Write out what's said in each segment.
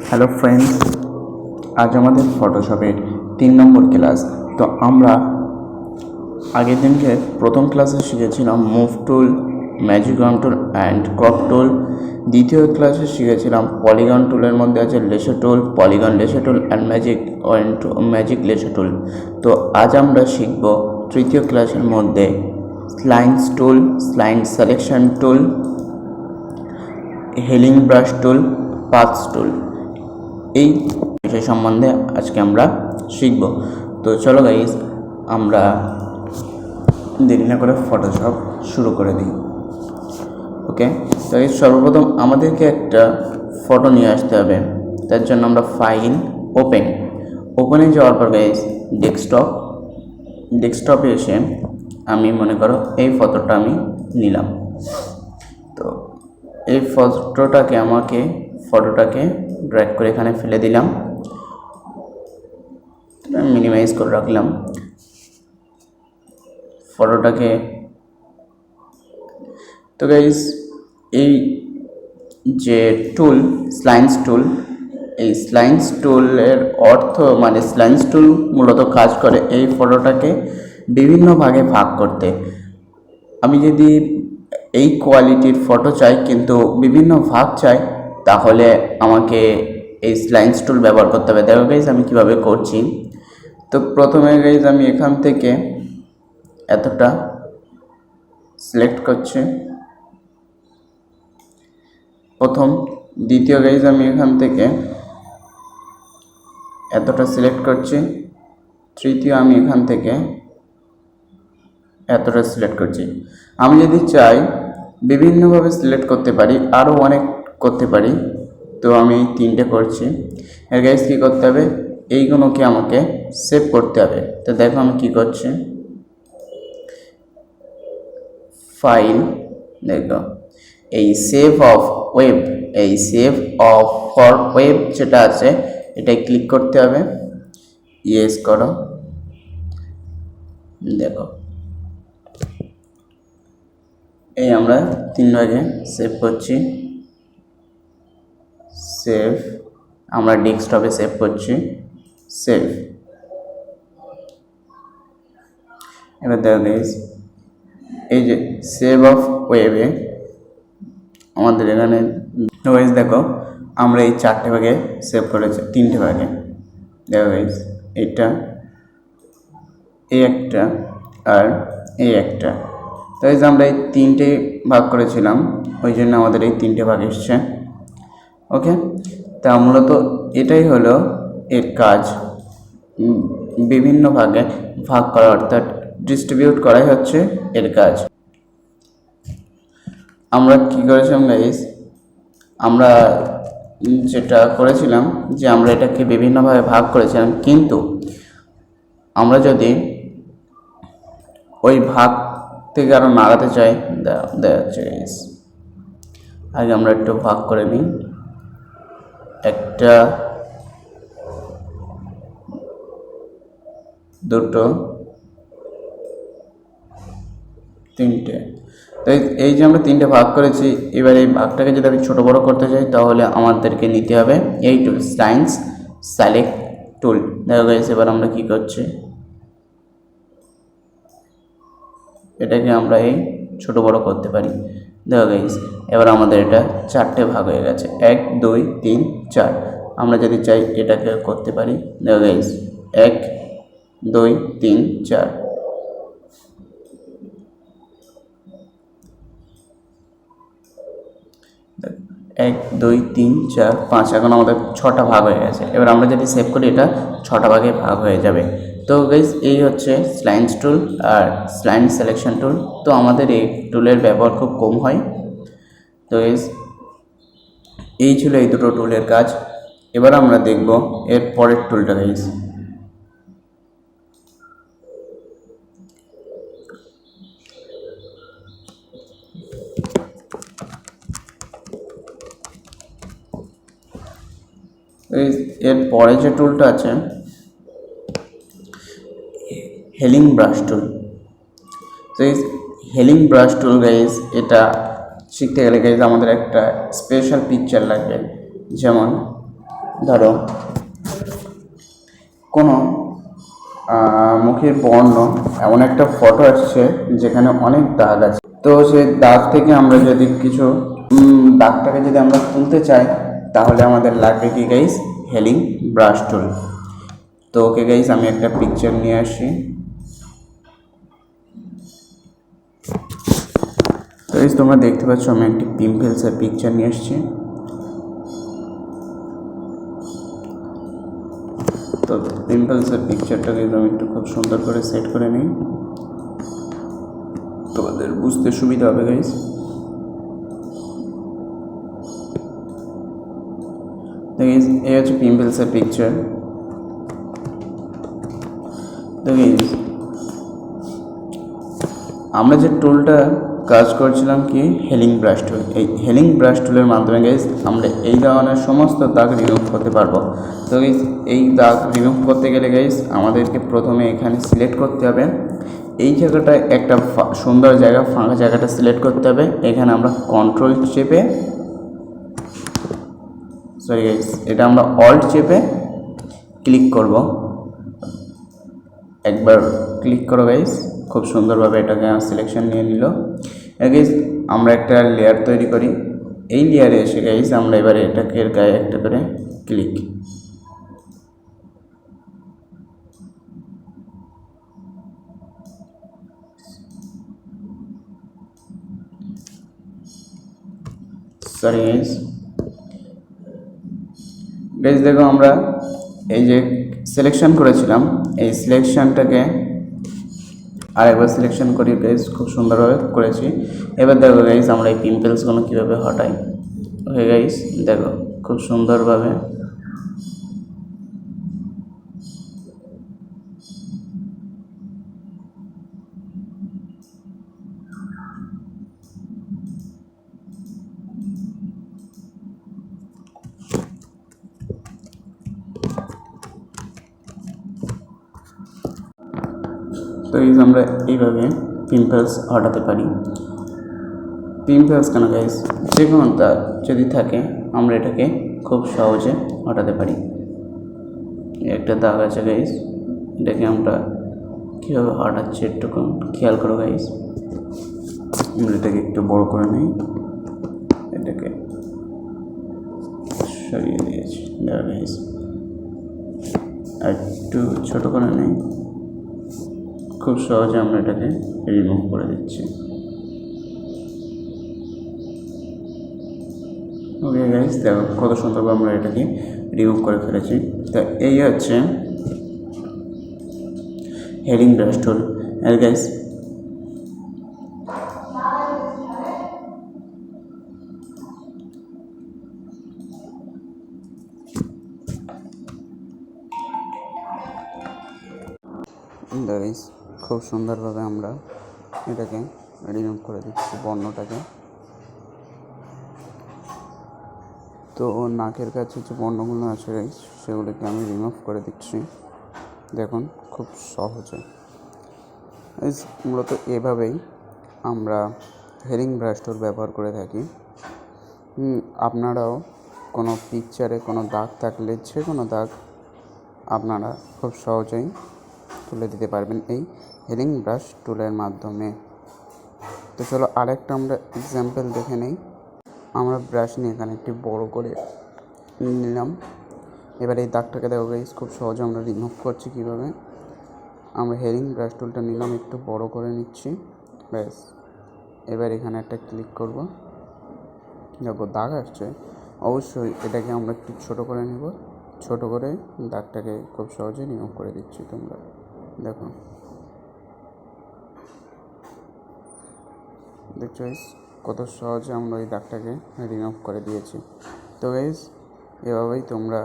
Hello friends, আজ আমাদের ফটোশপের 3 নম্বর class. তো আমরা আগের দিনকে প্রথম ক্লাসে শিখেছিলাম move tool, magic tool and crop tool. দ্বিতীয় ক্লাসে শিখেছিলাম পলিগন টুলের মধ্যে আছে lasso tool, polygon lasso tool and magic lasso tool. তো আজ আমরা শিখব তৃতীয় ক্লাসের মধ্যে slice tool, slice selection tool, healing brush tool, paths tool. এই বিষয় সম্বন্ধে আজকে আমরা শিখব। তো চলো গাইজ, আমরা দেরি না করে ফটোশপ শুরু করে দিই। ওকে, তো এই সর্বপ্রথম আমাদেরকে একটা ফটো নিয়ে আসতে হবে। তার জন্য আমরা ফাইল, ওপেনে যাওয়ার পর গাইজ ডেস্কটপে এসে আমি মনে করো এই ফটোটা আমি নিলাম। তো এই ফটোটাকে ড্র্যাগ করে এখানে ফেলে দিলাম, মিনিমাইজ করে রাখলাম ফটোটাকে। তো গাইস, এই যে টুল স্লাইন্স টুল, এই স্লাইন্স টুলের অর্থ মানে স্লাইন্স টুল মূলত কাজ করে এই ফটোটাকে বিভিন্ন ভাগে ভাগ করতে। আমি যদি এই কোয়ালিটির ফটো চাই কিন্তু বিভিন্ন ভাগ চাই, তাহলে আমাকে এই স্লাইন্স টুল ব্যবহার করতে হবে। দেখো গাইজ আমি কীভাবে করছি। তো প্রথমে গাইজ আমি এখান থেকে এতটা সিলেক্ট করছি, দ্বিতীয় গাইজ আমি এখান থেকে এতটা সিলেক্ট করছি, তৃতীয় আমি এখান থেকে এতটা সিলেক্ট করছি। আমি যদি চাই বিভিন্নভাবে সিলেক্ট করতে পারি, আরও অনেক করতে পারি। তো আমি এই 3টে করছি। এর গাইজ কী করতে হবে, এইগুলোকে আমাকে সেভ করতে হবে। তো দেখো আমি কী করছি, ফাইল, দেখো এই সেভ ফর ওয়েব যেটা আছে এটাই ক্লিক করতে হবে। ইয়েস করো, দেখো এই আমরা 3 ভাগে সেভ করছি। সেভ, আমরা ডেস্কটপে সেভ করছি, সেভ। এবার দেখো গাইস, এই যে সেভ অফ ওয়েবে আমাদের এখানে গাইস দেখো আমরা এই 4টে ভাগে সেভ করেছি, 3টে ভাগে। দেখো গাইস, এটা, এই একটা আর এই একটা। তো গাইস আমরা এই 3টে ভাগ করেছিলাম, ওই জন্য আমাদের এই 3টে ভাগ এসছে। ওকে, তা মূলত এটাই হলো এর কাজ, বিভিন্ন ভাগে ভাগ করা, অর্থাৎ ডিস্ট্রিবিউট করাই হচ্ছে এর কাজ। আমরা কি করেছিলাম গাইস, আমরা যেটা করেছিলাম যে আমরা এটাকে বিভিন্নভাবে ভাগ করেছিলাম, কিন্তু আমরা যদি ওই ভাগ থেকে আরও নাড়াতে চাই, দেখা যাচ্ছে গাইস আগে আমরা একটু ভাগ করে নিই, 1 2 3টে। তো এই যে আমরা 3টে ভাগ করেছি, এবার এই ভাগটাকে যদি আমি ছোটো বড়ো করতে চাই তাহলে আমাদেরকে নিতে হবে এই টুল, স্লাইন্স সিলেক্ট টুল। দেখো গাইস এবার আমরা কি করছি, এটাকে আমরা এই ছোটো বড়ো করতে পারি। দেখো গাইস এবার আমাদের এটা 4টে ভাগ হয়ে গেছে, 1 2 3 4। আমরা যদি চাই এটাকে করতে পারি। দেখো গাইস 1 2 3 4, 1 2 3 4 5। এখন আমাদের 6টা ভাগ হয়ে গেছে। এবার আমরা যদি সেভ করি এটা 6টা ভাগে ভাগ হয়ে যাবে। তো গাইস এই হচ্ছে স্লাইন্স টুল আর স্লাইন সিলেকশন টুল। তো আমাদের এই টুলের ব্যবহার খুব কম হয়। তো গাইস এই ছিল এই দুটো টুলের কাজ। এবার আমরা দেখব এর পরের টুলটা গাইস। এর পরে যে টুলটা আছে হেলিং ব্রাশ টুল। তো এই হেলিং ব্রাশ টুল গাইজ, এটা শিখতে গেলে গাইজ আমাদের একটা স্পেশাল পিকচার লাগবে। যেমন ধরো কোনো মুখের বর্ণ এমন একটা ফটো আসছে যেখানে অনেক দাগ আছে, তো সেই দাগ থেকে আমরা যদি কিছু দাগটাকে যদি আমরা তুলতে চাই তাহলে আমাদের লাগবে কি গাইস, হেলিং ব্রাশ টুল। তো ওকে গাইস আমি একটা পিকচার নিয়ে আসি। তো গাইস তোমরা দেখতে পাচ্ছ আমি একটি পিম্পলসের পিকচার নিয়ে এসেছি। তো পিম্পলসের পিকচারটাকে আমি একটু খুব সুন্দর করে সেট করে নিই, তোমাদের বুঝতে সুবিধা হবে গাইস। তো গাইস এই হচ্ছে পিম্পলসের পিকচার। তো গাইস আমরা যে টুলটা কাজ করছিলাম কি, হেলিং ব্রাশ টুল। এই হেলিং ব্রাশ টুলের মাধ্যমে গাইস আমরা এই ধরনের সমস্ত দাগ রিমুভ করতে পারবো। তো গাইস এই দাগ রিমুভ করতে গেলে গাইস আমাদেরকে প্রথমে এখানে সিলেক্ট করতে হবে, এই জায়গাটায় একটা সুন্দর জায়গা, ফাঁকা জায়গাটা সিলেক্ট করতে হবে। এখানে আমরা কন্ট্রোল চেপে, সরি গাইস এটা আমরা অল্ট চেপে ক্লিক করব। একবার ক্লিক করো গাইস, খুব সুন্দরভাবে এটাকে সিলেকশন নিয়ে নিল। গাইস আমরা একটা লেয়ার তৈরি করি, এই লেয়ারে এসে গাইস আমরা এবারে এটাকে গায়ে একটা করে ক্লিক, সরি গাইস দেখো আমরা এই যে সিলেকশন করেছিলাম এই সিলেকশনটাকে আরেকবার সিলেকশন করি গাইস, খুব সুন্দরভাবে করেছি। এবার দেখো গাইস আমরা এই পিম্পলসগুলো কীভাবে হটাই। ওকে গাইস দেখো খুব সুন্দরভাবে তো গাইস আমরা এইভাবে পিম্পলস হটাতে পারি। পিম্পলস কেন গাইস, যে কোনো দাগ যদি থাকে আমরা এটাকে খুব সহজে হটাতে পারি। একটা দাগ আছে গাইস, এটাকে আমরা কীভাবে হটাচ্ছি একটু খেয়াল করো গাইস। আমরা এটাকে একটু বড় করে নিই, এটাকে সরিয়ে দিয়েছি দেখো গাইস, আর একটু ছোটো করে নিই, খুব সহজে আমরা এটাকে রিমুভ করে দিচ্ছি। ওকে গাইস দেখো কত সুন্দরভাবে আমরা এটাকে রিমুভ করে ফেলেছি। তো এই হচ্ছে হেলিং ব্রাশ টুল। আর গাইস গাইস খুব সুন্দরভাবে আমরা এটাকে রিমুভ করে দিচ্ছি বর্ণটাকে। তো নাকের কাছে যে বর্ণগুলো আছে গাইস সেগুলোকে আমি রিমুভ করে দিচ্ছি, দেখুন খুব সহজে। মূলত এভাবেই আমরা হেলিং ব্রাশ টুল ব্যবহার করে থাকি। আপনারাও কোনো পিকচারে কোনো দাগ থাকলে যে কোনো দাগ আপনারা খুব সহজেই তুলে দিতে পারবেন এই হেলিং ব্রাশ টুলের মাধ্যমে। তো চলো আরেকটা আমরা এক্সাম্পল দেখে নেই। আমরা ব্রাশ নিয়ে এখানে একটি বড় করে নিলাম। এবার এই দাগটাকে দেখো গাইস খুব সহজে আমরা রিমুভ করছি কীভাবে। আমরা হেলিং ব্রাশ টুলটা নিলাম, একটু বড় করে নিচ্ছি, ব্যাস। এবার এখানে একটা ক্লিক করব, দেখো দাগ আসছে। অবশ্যই এটাকে আমরা একটু ছোটো করে নেব, ছোটো করে দাগটাকে খুব সহজে রিমুভ করে দিচ্ছি। তোমরা দেখো, দেখছো গাইস কত সহজে আমরা ওই দাগটাকে রিমুভ করে দিয়েছি। তো গাইস এভাবেই তোমরা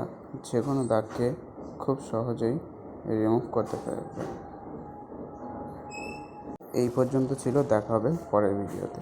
যে কোনো দাগকে খুব সহজেই রিমুভ করতে পারবে। এই পর্যন্ত ছিল, দেখা হবে পরের ভিডিওতে।